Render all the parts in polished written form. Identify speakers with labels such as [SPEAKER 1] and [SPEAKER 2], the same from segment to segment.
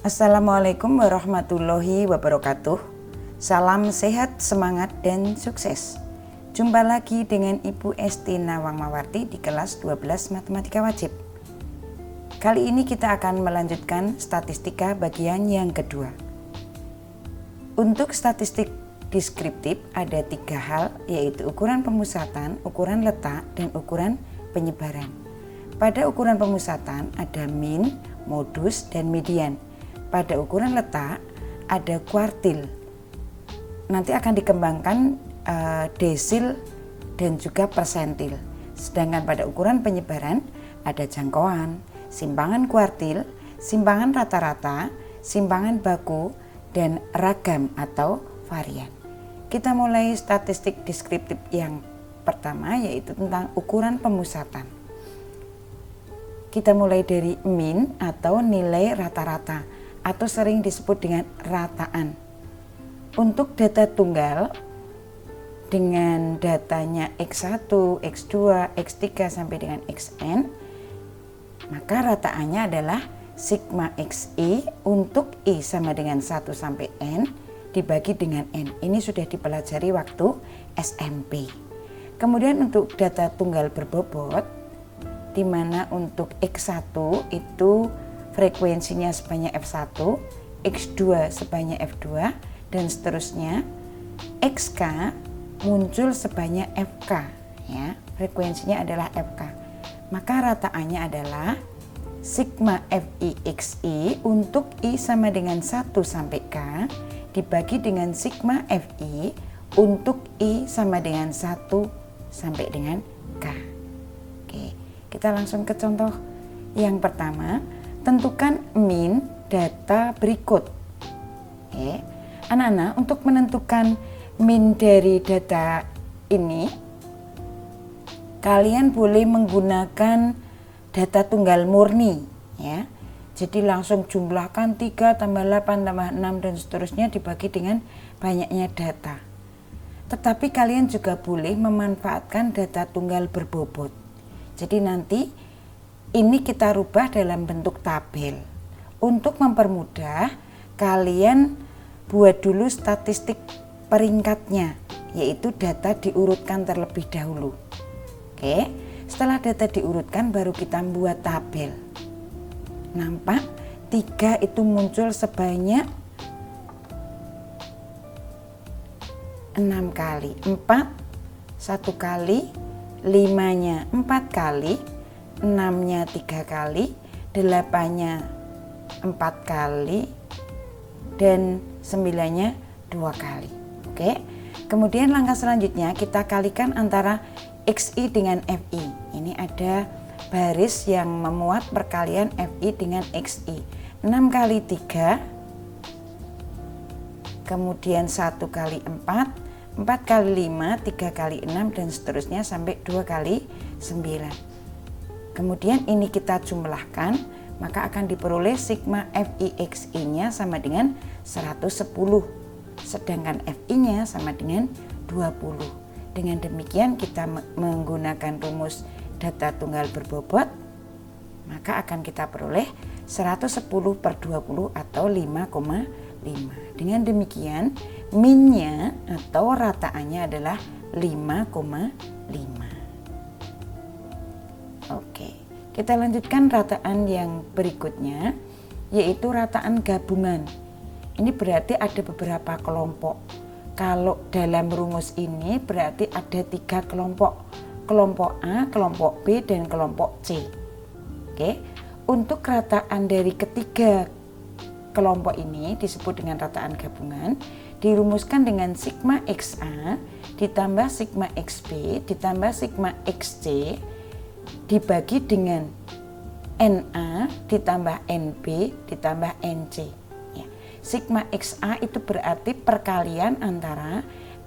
[SPEAKER 1] Assalamualaikum warahmatullahi wabarakatuh. Salam sehat, semangat, dan sukses. Jumpa lagi dengan Ibu Esti Nawangmawarti di kelas 12 Matematika Wajib. Kali ini kita akan melanjutkan statistika bagian yang kedua. Untuk statistik deskriptif ada 3 hal, yaitu ukuran pemusatan, ukuran letak, dan ukuran penyebaran. Pada ukuran pemusatan ada min, modus, dan median. Pada ukuran letak ada kuartil. Nanti akan dikembangkan desil dan juga persentil. Sedangkan pada ukuran penyebaran ada jangkauan, simpangan kuartil, simpangan rata-rata, simpangan baku, dan ragam atau varian. Kita mulai statistik deskriptif yang pertama, yaitu tentang ukuran pemusatan. Kita mulai dari min atau nilai rata-rata, atau sering disebut dengan rataan. Untuk data tunggal dengan datanya X1, X2, X3 sampai dengan Xn, maka rataannya adalah sigma XI untuk I sama dengan 1 sampai N dibagi dengan N. Ini sudah dipelajari waktu SMP. Kemudian untuk data tunggal berbobot, di mana untuk X1 itu frekuensinya sebanyak F1, X2 sebanyak F2, dan seterusnya. XK muncul sebanyak FK, ya, frekuensinya adalah FK. Maka rataannya adalah sigma FI XI untuk I sama dengan 1 sampai K dibagi dengan sigma FI untuk I sama dengan 1 sampai dengan K. Oke, kita langsung ke contoh yang pertama. Tentukan min data berikut. Oke. Anak-anak, untuk menentukan min dari data ini, kalian boleh menggunakan data tunggal murni, ya. Jadi langsung jumlahkan 3 tambah 8 tambah 6 dan seterusnya dibagi dengan banyaknya data. Tetapi kalian juga boleh memanfaatkan data tunggal berbobot. Jadi nanti ini kita rubah dalam bentuk tabel. Untuk mempermudah, kalian buat dulu statistik peringkatnya, yaitu data diurutkan terlebih dahulu. Oke, setelah data diurutkan baru kita buat tabel. Nampak 3 itu muncul sebanyak 6 kali, 4 1 kali, 5-nya 4 kali, 6-nya 3 kali, 8-nya 4 kali, dan 9-nya 2 kali. Oke. Kemudian langkah selanjutnya kita kalikan antara XI dengan FI. Ini ada baris yang memuat perkalian FI dengan XI. 6 kali 3, kemudian 1 kali 4, 4 kali 5, 3 kali 6, dan seterusnya sampai 2 kali 9. Kemudian ini kita jumlahkan, maka akan diperoleh sigma FIXI-nya sama dengan 110, sedangkan FI-nya sama dengan 20. Dengan demikian kita menggunakan rumus data tunggal berbobot, maka akan kita peroleh 110 per 20 atau 5,5. Dengan demikian min-nya atau rataannya adalah 5,5. Oke, kita lanjutkan rataan yang berikutnya, yaitu rataan gabungan. Ini berarti ada beberapa kelompok. Kalau dalam rumus ini berarti ada 3 kelompok. Kelompok A, kelompok B, dan kelompok C. Oke, untuk rataan dari ketiga kelompok ini disebut dengan rataan gabungan, dirumuskan dengan sigma XA ditambah sigma XB ditambah sigma XC dibagi dengan NA ditambah NB ditambah NC. Ya. Sigma XA itu berarti perkalian antara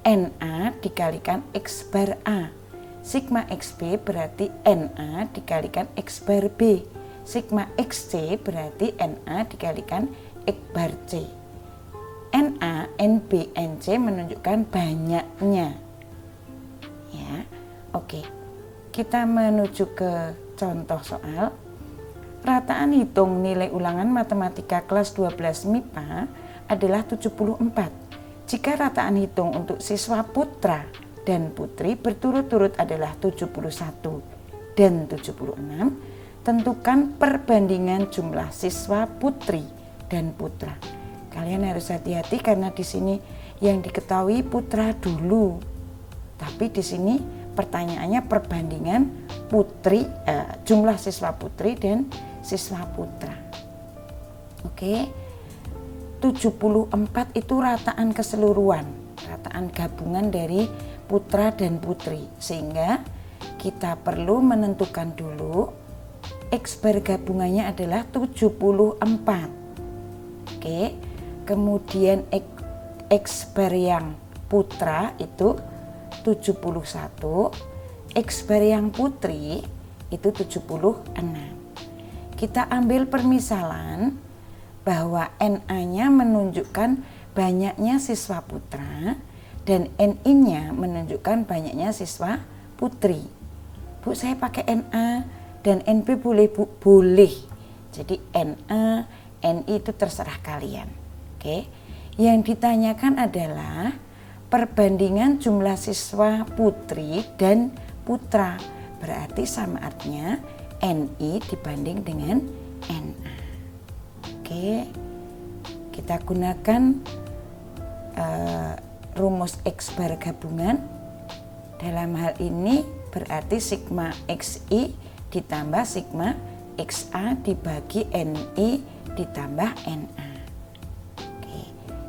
[SPEAKER 1] NA dikalikan X bar A. Sigma XB berarti NA dikalikan X bar B. Sigma XC berarti NA dikalikan X bar C. NA, NB, NC menunjukkan banyaknya. Ya, oke. Kita menuju ke contoh soal. Rataan hitung nilai ulangan matematika kelas 12 MIPA adalah 74. Jika rataan hitung untuk siswa putra dan putri berturut-turut adalah 71 dan 76, tentukan perbandingan jumlah siswa putri dan putra. Kalian harus hati-hati karena di sini yang diketahui putra dulu. Tapi di sini pertanyaannya perbandingan jumlah siswa putri dan siswa putra. Oke. 74 itu rataan keseluruhan, rataan gabungan dari putra dan putri, sehingga kita perlu menentukan dulu X bar gabungannya adalah 74. Oke. Kemudian X bar yang putra itu 71, X bar yang putri itu 76. Kita ambil permisalan bahwa NA-nya menunjukkan banyaknya siswa putra dan NI-nya menunjukkan banyaknya siswa putri. Bu, saya pakai NA dan NB boleh, Bu? Boleh. Jadi NA, NI itu terserah kalian. Oke. Yang ditanyakan adalah perbandingan jumlah siswa putri dan putra. Berarti sama artinya NI dibanding dengan NA. Oke, kita gunakan rumus X bar gabungan. Dalam hal ini berarti sigma XI ditambah sigma XA dibagi NI ditambah NA. Oke,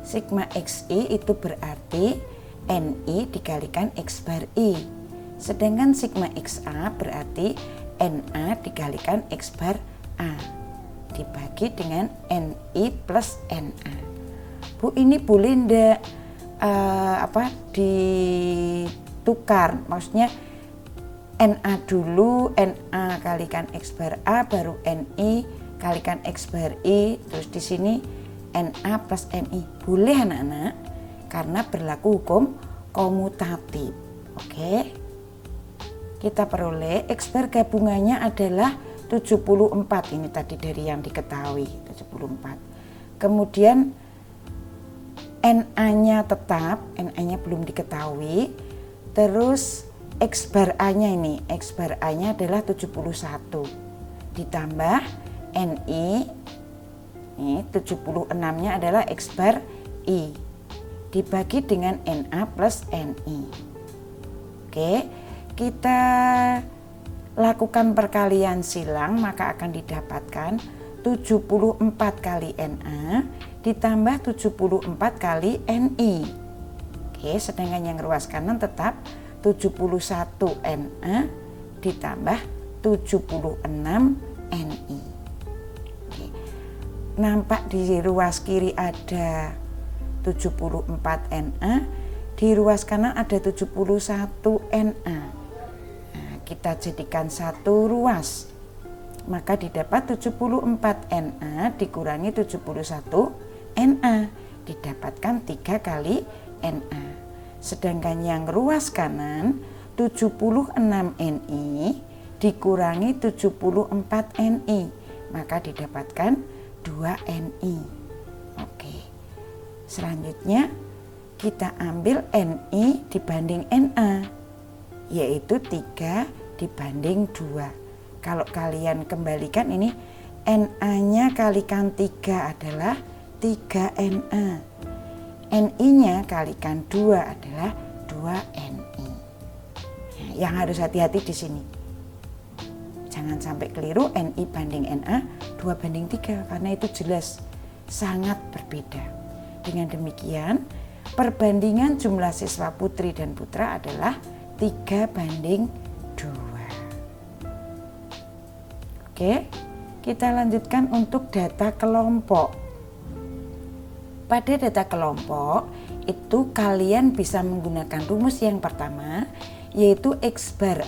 [SPEAKER 1] sigma XI itu berarti NI dikalikan X bar I. Sedangkan sigma XA berarti NA dikalikan X bar A dibagi dengan NI plus NA. Bu, ini boleh ndak ditukar? Maksudnya NA dulu, NA kalikan X bar A, baru NI kalikan X bar I, terus di sini NA plus NI. Boleh anak-anak, karena berlaku hukum komutatif. Oke. Kita peroleh X bar gabungannya adalah 74, ini tadi dari yang diketahui 74. Kemudian NA-nya tetap, NA-nya belum diketahui. Terus X bar A-nya ini, X bar A-nya adalah 71 ditambah NI, ini 76-nya adalah X bar I dibagi dengan NA plus NI. Oke, kita lakukan perkalian silang, maka akan didapatkan 74 kali NA ditambah 74 kali NI. Oke, sedangkan yang ruas kanan tetap 71 NA ditambah 76 NI. Oke. Nampak di ruas kiri ada 74 NA, di ruas kanan ada 71 NA. Kita jadikan satu ruas, maka didapat 74 NA dikurangi 71 NA, didapatkan 3 kali NA. Sedangkan yang ruas kanan 76 NI dikurangi 74 NI, maka didapatkan 2 NI. Oke. Selanjutnya kita ambil NI dibanding NA, yaitu 3 dibanding 2. Kalau kalian kembalikan ini, NA-nya kalikan 3 adalah 3 NA. NI-nya kalikan 2 adalah 2 NI. Nah, yang harus hati-hati di sini. Jangan sampai keliru NI banding NA 2 banding 3, karena itu jelas sangat berbeda. Dengan demikian, perbandingan jumlah siswa putri dan putra adalah 3 banding 2. Oke, kita lanjutkan untuk data kelompok. Pada data kelompok itu kalian bisa menggunakan rumus yang pertama, yaitu X bar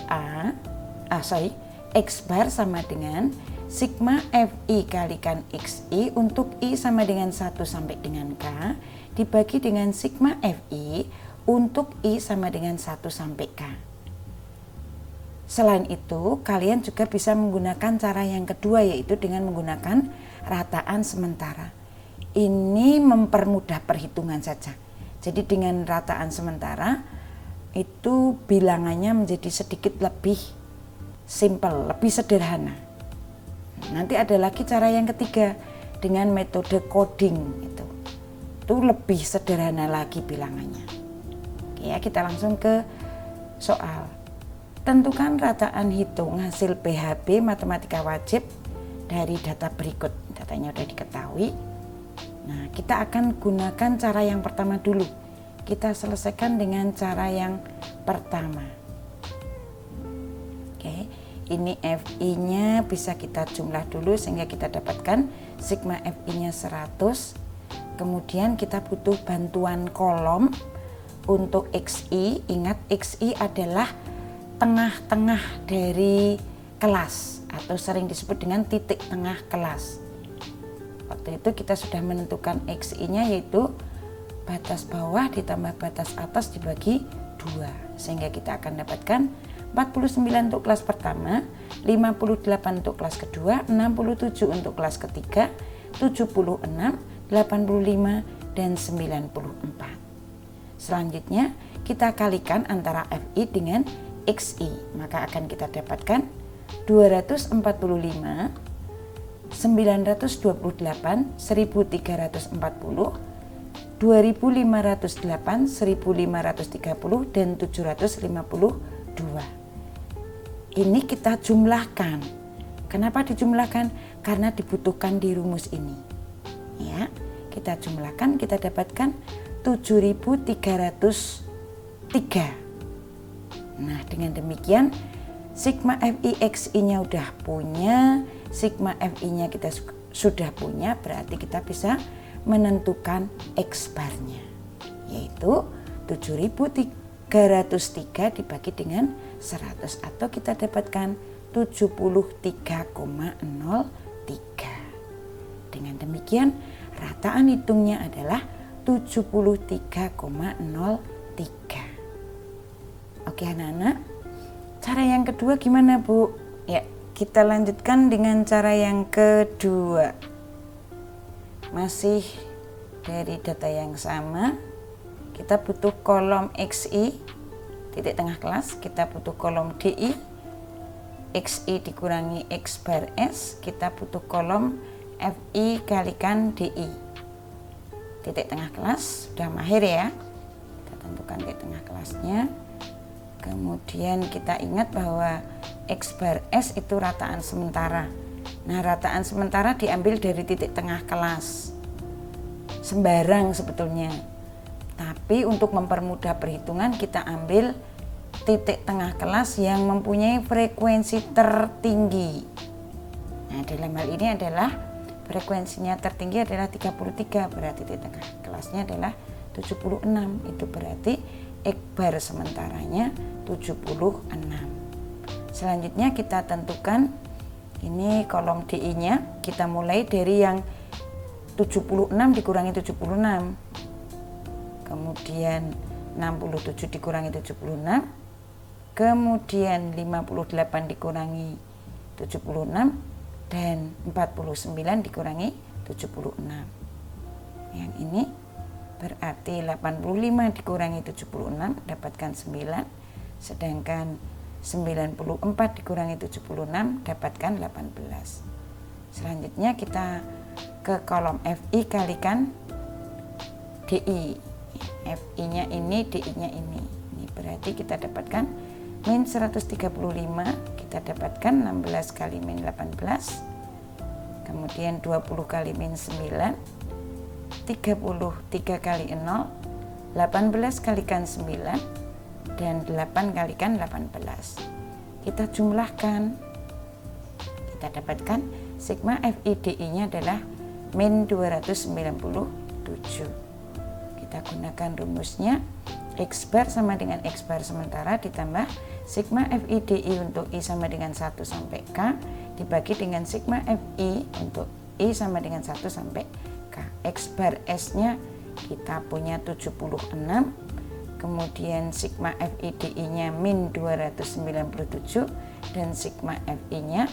[SPEAKER 1] X bar sama dengan sigma FI kalikan XI untuk I sama dengan 1 sampai dengan K dibagi dengan sigma FI untuk I sama dengan 1 sampai K. Selain itu, kalian juga bisa menggunakan cara yang kedua, yaitu dengan menggunakan rataan sementara. Ini mempermudah perhitungan saja. Jadi dengan rataan sementara itu bilangannya menjadi sedikit lebih simple, lebih sederhana. Nanti ada lagi cara yang ketiga dengan metode coding itu lebih sederhana lagi bilangannya. Oke ya, kita langsung ke soal. Tentukan rataan hitung hasil PHB matematika wajib dari data berikut. Datanya sudah diketahui. Nah, kita akan gunakan cara yang pertama dulu. Kita selesaikan dengan cara yang pertama. Oke, ini FI-nya bisa kita jumlah dulu sehingga kita dapatkan sigma FI-nya 100. Kemudian kita butuh bantuan kolom untuk XI. Ingat, XI adalah tengah-tengah dari kelas atau sering disebut dengan titik tengah kelas. Waktu itu kita sudah menentukan XI-nya, yaitu batas bawah ditambah batas atas dibagi 2, sehingga kita akan dapatkan 49 untuk kelas pertama, 58 untuk kelas kedua, 67 untuk kelas ketiga, 76, 85, dan 94. Selanjutnya kita kalikan antara FI dengan XI, maka akan kita dapatkan 245, 928, 1340, 2508, 1530, dan 752. Ini kita jumlahkan. Kenapa dijumlahkan? Karena dibutuhkan di rumus ini. Ya, kita jumlahkan, kita dapatkan 7303. Nah, dengan demikian sigma FI/XI-nya udah punya, sigma FI-nya kita sudah punya, berarti kita bisa menentukan X barnya, yaitu 7303 dibagi dengan 100, atau kita dapatkan 73,03. Dengan demikian rataan hitungnya adalah 73,03. Oke anak-anak, cara yang kedua gimana Bu? Ya, kita lanjutkan dengan cara yang kedua. Masih dari data yang sama, kita butuh kolom XI titik tengah kelas, kita butuh kolom DI, XI dikurangi X bar S, kita butuh kolom FI kalikan DI. Titik tengah kelas, sudah mahir ya. Kita tentukan titik tengah kelasnya. Kemudian kita ingat bahwa X bar S itu rataan sementara. Nah, rataan sementara diambil dari titik tengah kelas. Sembarang sebetulnya. Tapi untuk mempermudah perhitungan kita ambil titik tengah kelas yang mempunyai frekuensi tertinggi. Nah, dalam hal ini adalah frekuensinya tertinggi adalah 33, berarti titik tengah kelasnya adalah 76. Itu berarti X bar sementaranya 76. Selanjutnya kita tentukan ini kolom DI-nya, kita mulai dari yang 76 dikurangi 76. Kemudian 67 dikurangi 76. Kemudian 58 dikurangi 76 dan 49 dikurangi 76. Yang ini berarti 85 dikurangi 76 dapatkan 9, sedangkan 94 dikurangi 76 dapatkan 18. Selanjutnya kita ke kolom FI kalikan DI. FI-nya ini, DI-nya ini. Ini berarti kita dapatkan min 135, kita dapatkan 16 kali min 18. Kemudian 20 kali min 9, 33 kali 0, 18 kalikan 9, dan 8 kalikan 18. Kita jumlahkan, kita dapatkan sigma FIDI-nya adalah min 297. Kita gunakan rumusnya, X bar sama dengan X bar sementara ditambah sigma FIDI untuk I sama dengan 1 sampai K dibagi dengan sigma FI untuk I sama dengan 1 sampai K. X bar S-nya kita punya 76, kemudian sigma FIDI-nya min 297 dan sigma FI-nya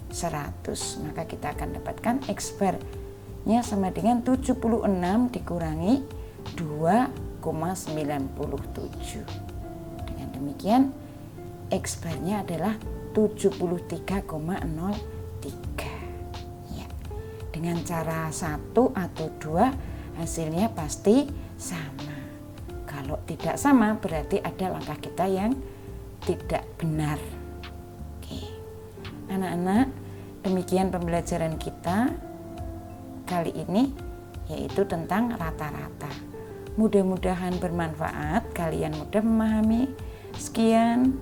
[SPEAKER 1] 100. Maka kita akan dapatkan X bar-nya sama dengan 76 dikurangi 2,97. Dengan demikian X bar-nya adalah 73,03. Ya. Dengan cara 1 atau 2 hasilnya pasti sama. Kalau tidak sama berarti ada langkah kita yang tidak benar. Oke. Anak-anak, demikian pembelajaran kita kali ini, yaitu tentang rata-rata. Mudah-mudahan bermanfaat, kalian mudah memahami. Sekian,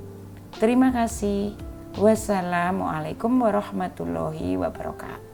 [SPEAKER 1] terima kasih. Wassalamualaikum warahmatullahi wabarakatuh.